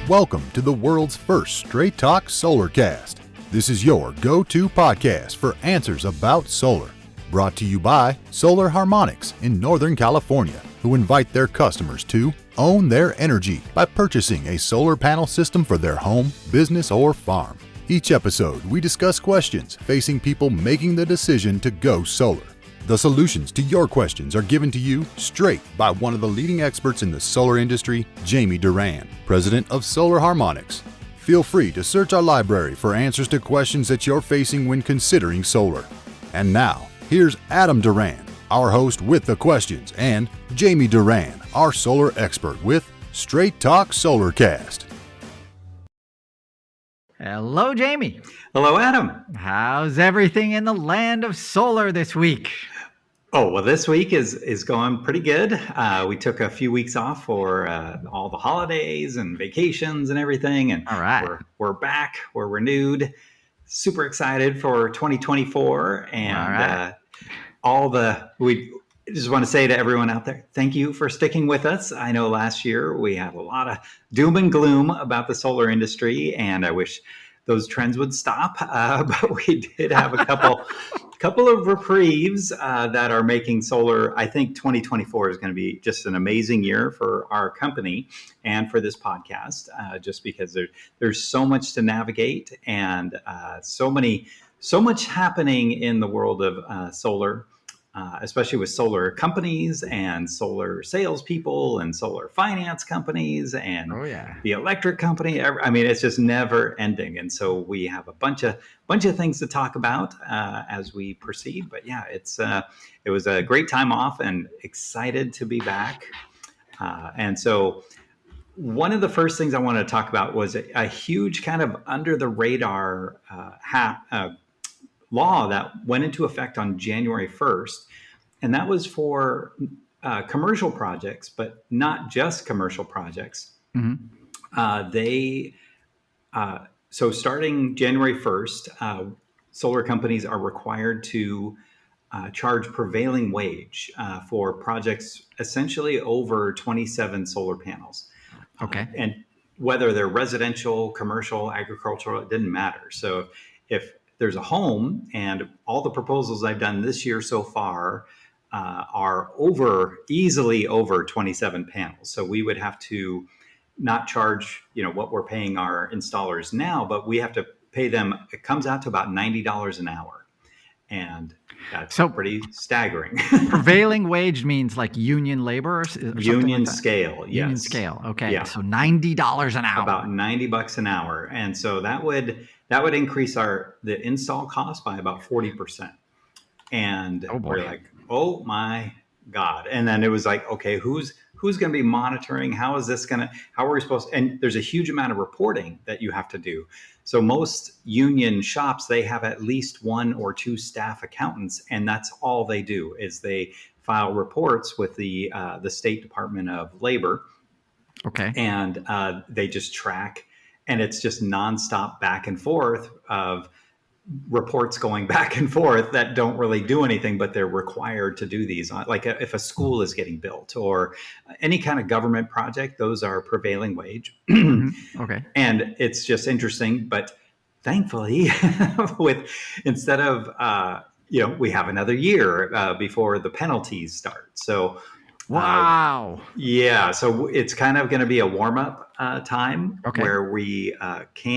Welcome to the world's first straight talk solar cast. This is your go-to podcast for answers about solar. Brought to you by Solar Harmonics in Northern California, who invite their customers to own their energy by purchasing a solar panel system for their home, business, or farm. Each episode, we discuss questions facing people making the decision to go solar. The solutions to your questions are given to you straight by one of the leading experts in the solar industry, Jamie Duran, president of Solar Harmonics. Feel free to search our library for answers to questions that you're facing when considering solar. And now, here's Adam Duran, our host with the questions, and Jamie Duran, our solar expert with Straight Talk Solarcast. Hello, Jamie. Hello, Adam. How's everything in the land of solar this week? Oh, well, this week is going pretty good. We took a few weeks off for all the holidays and vacations and everything. And all right. we're back. We're renewed. Super excited for 2024. And we just want to say to everyone out there, thank you for sticking with us. I know last year we had a lot of doom and gloom about the solar industry, and I wish those trends would stop. But we did have a couple of reprieves that are making solar. I think 2024 is going to be just an amazing year for our company and for this podcast, just because there's so much to navigate and so much happening in the world of solar. Especially with solar companies and solar salespeople and solar finance companies and the electric company. I mean, it's just never ending. And so we have a bunch of things to talk about as we proceed. But yeah, it was a great time off and excited to be back. And so one of the first things I wanted to talk about was a huge kind of under the radar law that went into effect on January 1st. And that was for commercial projects, but not just commercial projects. Mm-hmm. So starting January 1st, solar companies are required to charge prevailing wage for projects essentially over 27 solar panels. Okay. And whether they're residential, commercial, agricultural, it didn't matter. So if there's a home, and all the proposals I've done this year so far are easily over 27 panels. So we would have to not charge, what we're paying our installers now, but we have to pay them. It comes out to about $90 an hour, and that's pretty staggering. Prevailing wage means like union labor, or union like scale. Yes. Union scale. Okay. Yeah. So $90 an hour. About $90 an hour, and so that would increase the install cost by about 40%. And we're like, oh my God. And then it was like, okay, who's going to be monitoring? How are we supposed to, and there's a huge amount of reporting that you have to do. So most union shops, they have at least one or two staff accountants, and that's all they do is they file reports with the State Department of Labor. Okay. And they just track. And it's just nonstop back and forth of reports going back and forth that don't really do anything, but they're required to do these. Like if a school is getting built or any kind of government project, those are prevailing wage. Okay. And it's just interesting, but thankfully, instead of we have another year before the penalties start. So. Wow. Yeah. So it's kind of going to be a warm-up time where we have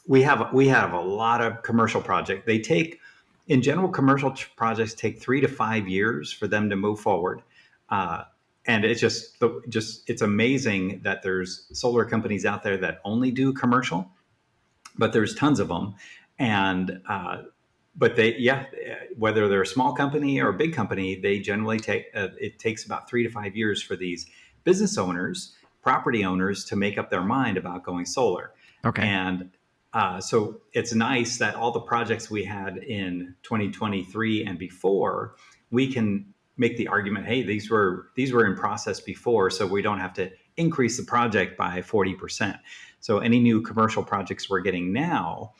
a lot of commercial projects. Commercial projects take 3 to 5 years for them to move forward. And it's it's amazing that there's solar companies out there that only do commercial, but there's tons of them. And, but whether they're a small company or a big company, they generally it takes about 3 to 5 years for these business owners, property owners to make up their mind about going solar. Okay. And so it's nice that all the projects we had in 2023 and before, we can make the argument, hey, these were in process before, so we don't have to increase the project by 40%. So any new commercial projects we're getting now,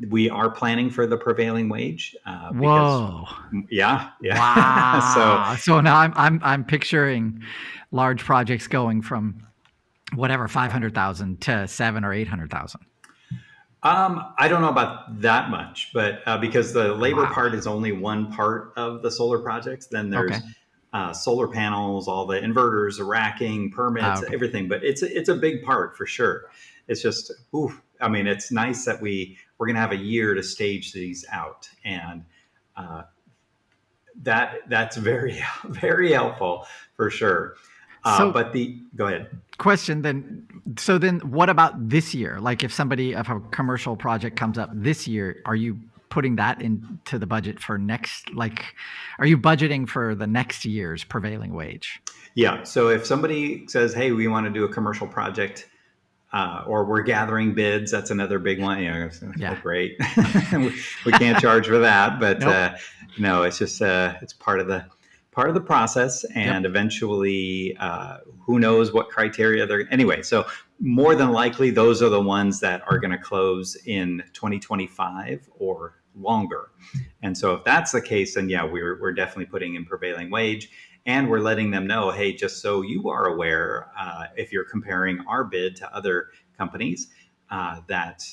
we are planning for the prevailing wage. Whoa! Yeah. Wow. So now I'm picturing large projects going from whatever, 500,000 to 7 or 800,000. I don't know about that much, but because the labor part is only one part of the solar projects, then there's solar panels, all the inverters, the racking, permits, everything. But it's a big part for sure. It's just, I mean, it's nice that we're going to have a year to stage these out, and that's very, very helpful for sure. Go ahead. Question then. So then what about this year? Like if a commercial project comes up this year, are you putting that into the budget for are you budgeting for the next year's prevailing wage? Yeah. So if somebody says, hey, we want to do a commercial project, or we're gathering bids, that's another big one. Great. we can't charge for that, but nope. No, it's just, it's part of the process, and eventually who knows what criteria anyway. So more than likely those are the ones that are going to close in 2025 or longer. And so if that's the case, then we're definitely putting in prevailing wage, and we're letting them know, hey, just so you are aware, if you're comparing our bid to other companies, that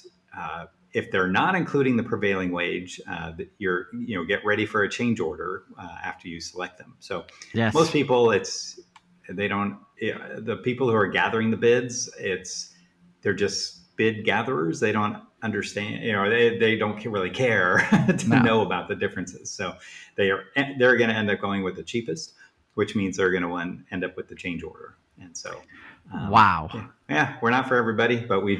if they're not including the prevailing wage, get ready for a change order after you select them. So most people, the people who are gathering the bids, they're just bid gatherers. They don't understand, they don't really care to know about the differences. So they're going to end up going with the cheapest, which means they're going to end up with the change order. And so, we're not for everybody, but we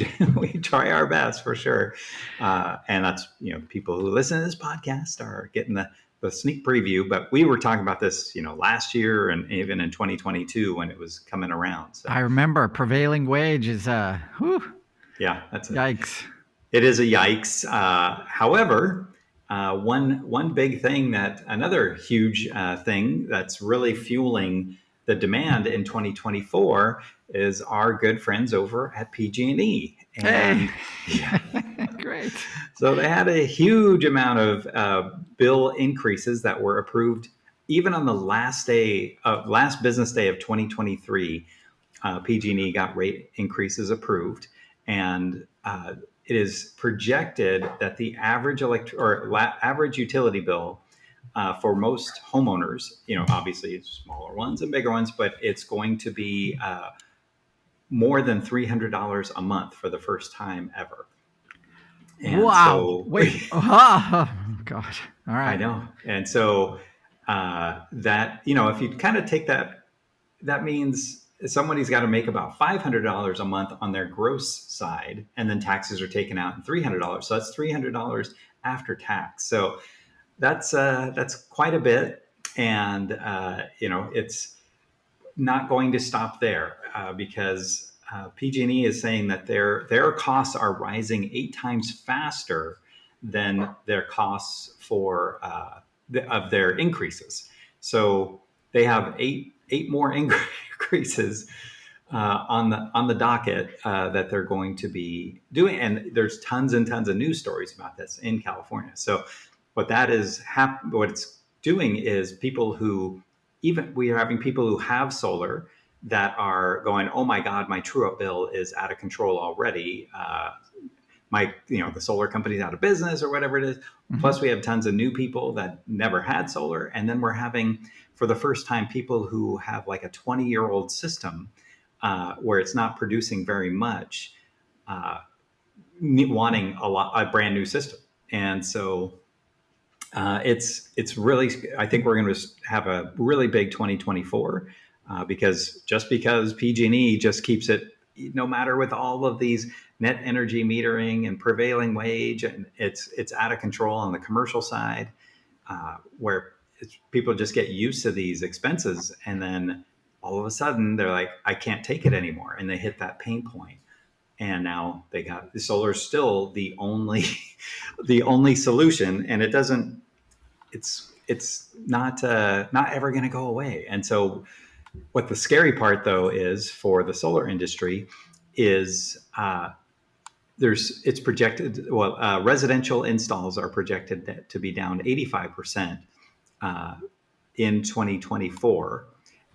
try our best for sure. And that's, people who listen to this podcast are getting the sneak preview, but we were talking about this, last year and even in 2022 when it was coming around. So I remember prevailing wage is that's yikes. It is a yikes. However, one big thing another huge thing that's really fueling the demand in 2024 is our good friends over at PG&E. And great. So they had a huge amount of bill increases that were approved even on the last business day of 2023. PG&E got rate increases approved, and it is projected that the average average utility bill for most homeowners, obviously smaller ones and bigger ones, but it's going to be more than $300 a month for the first time ever. And wow. Wait. Oh, God. All right. I know. And so that, if you kind of take that means somebody's got to make about $500 a month on their gross side, and then taxes are taken out and $300. So that's $300 after tax. So that's quite a bit. And, it's not going to stop there because PG&E is saying that their costs are rising 8 times faster than their costs of their increases. So they have eight more increases on the docket that they're going to be doing, and there's tons and tons of news stories about this in California. So what it's doing is we are having people who have solar that are going, oh my God, my true-up bill is out of control already. The solar company's out of business or whatever it is. Mm-hmm. Plus we have tons of new people that never had solar. And then we're having, for the first time, people who have like a 20-year-old system where it's not producing very much, wanting a brand new system. And so it's really, I think we're going to have a really big 2024 because PG&E just keeps it, no matter with all of these net energy metering and prevailing wage, and it's out of control on the commercial side, where people just get used to these expenses, and then all of a sudden they're like, I can't take it anymore, and they hit that pain point. And now they got the solar is still the only solution, and it's not ever going to go away. And so what the scary part though is for the solar industry is it's projected, residential installs are projected to be down 85% in 2024.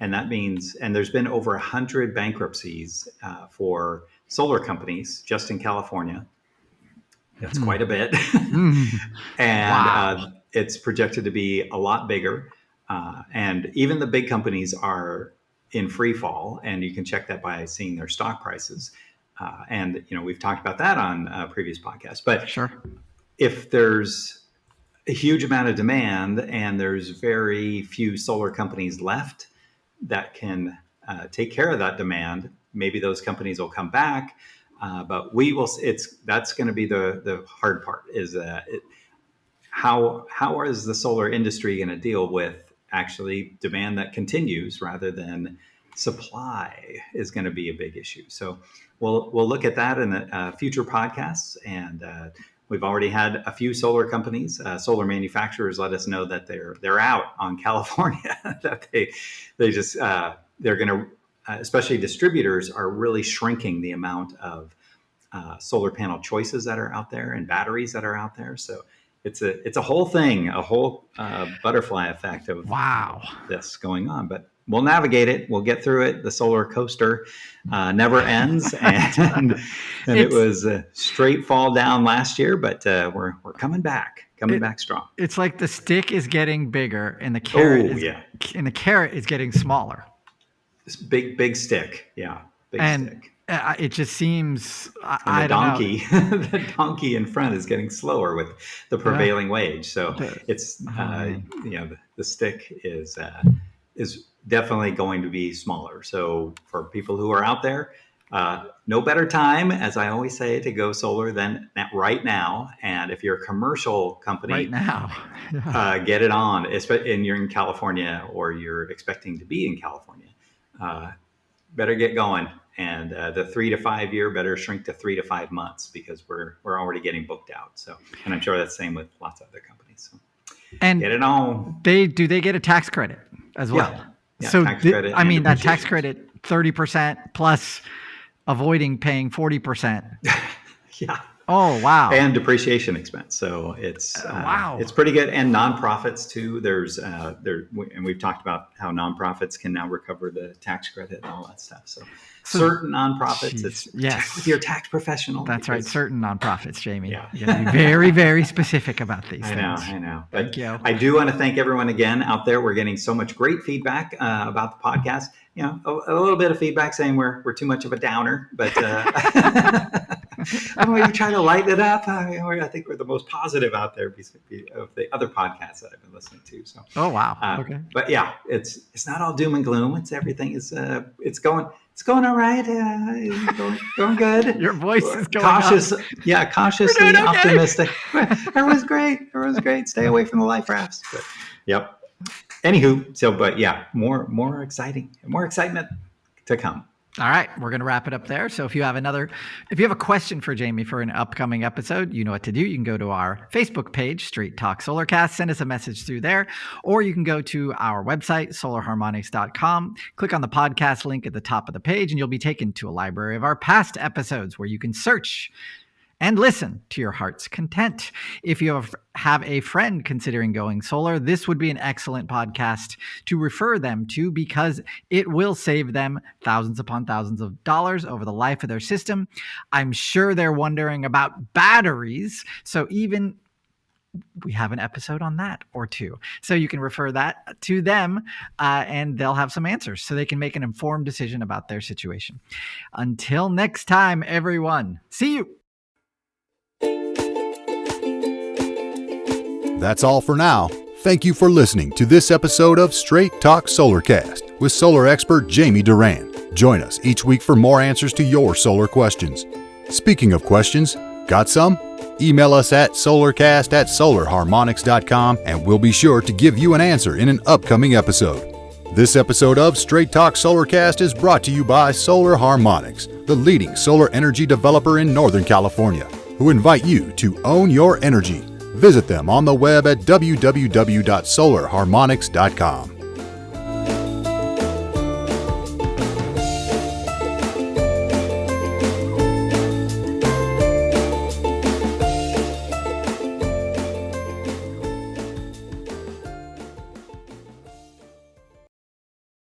And that means, and there's been over 100 bankruptcies for solar companies just in California. That's quite a bit. And it's projected to be a lot bigger. And even the big companies are in free fall, and you can check that by seeing their stock prices. And, we've talked about that on previous podcasts. But sure, if there's a huge amount of demand and there's very few solar companies left that can take care of that demand, maybe those companies will come back. But that's going to be the hard part, is how is the solar industry going to deal with actually demand that continues rather than supply is going to be a big issue. So we'll look at that in future podcasts. And we've already had a few solar companies, solar manufacturers, let us know that they're out on California. That they're going to, especially distributors, are really shrinking the amount of solar panel choices that are out there and batteries that are out there. So it's a whole thing, a whole butterfly effect of this going on. But we'll navigate it. We'll get through it. The solar coaster never ends, and it was a straight fall down last year. But we're coming back strong. It's like the stick is getting bigger, and the carrot and the carrot is getting smaller. This big stick, stick. It just seems the donkey in front is getting slower with the prevailing wage. So it's the stick is definitely going to be smaller. So for people who are out there, no better time, as I always say, to go solar than right now. And if you're a commercial company, right now, get it on. And you're in California, or you're expecting to be in California, better get going. And the 3 to 5 year better shrink to 3 to 5 months, because we're already getting booked out. So, and I'm sure that's the same with lots of other companies. So, and get it on. Do they get a tax credit as well? Yeah, so tax credit. That tax credit, 30% plus avoiding paying 40%. Yeah. Oh, wow. And depreciation expense. So it's it's pretty good. And nonprofits too. There's and we've talked about how nonprofits can now recover the tax credit and all that stuff. So certain nonprofits, check with your tax professional. That's right. Certain nonprofits, Jamie. Yeah. You gotta be very, very specific about these things. I know. Thank you. I do want to thank everyone again out there. We're getting so much great feedback about the podcast. A little bit of feedback saying we're too much of a downer, but we try to lighten it up. I think we're the most positive out there of the other podcasts that I've been listening to. So. Oh wow. Okay. But yeah, it's not all doom and gloom. Everything is it's going all right. Going good. Your voice is going cautious. up. Yeah, cautiously optimistic. Everyone's great. Stay away from the life rafts. But, yep. Anywho, but yeah, more excitement to come. All right, we're going to wrap it up there. So if you have a question for Jamie for an upcoming episode, you know what to do. You can go to our Facebook page, Straight Talk Solarcast, send us a message through there, or you can go to our website, solarharmonics.com, click on the podcast link at the top of the page, and you'll be taken to a library of our past episodes where you can search and listen to your heart's content. If you have a friend considering going solar, this would be an excellent podcast to refer them to, because it will save them thousands upon thousands of dollars over the life of their system. I'm sure they're wondering about batteries. So we have an episode on that or two. So you can refer that to them and they'll have some answers so they can make an informed decision about their situation. Until next time, everyone, see you. That's all for now. Thank you for listening to this episode of Straight Talk Solarcast with solar expert Jamie Duran. Join us each week for more answers to your solar questions. Speaking of questions, got some? Email us at solarcast@solarharmonics.com and we'll be sure to give you an answer in an upcoming episode. This episode of Straight Talk Solarcast is brought to you by Solar Harmonics, the leading solar energy developer in Northern California, who invite you to own your energy. Visit them on the web at www.solarharmonics.com.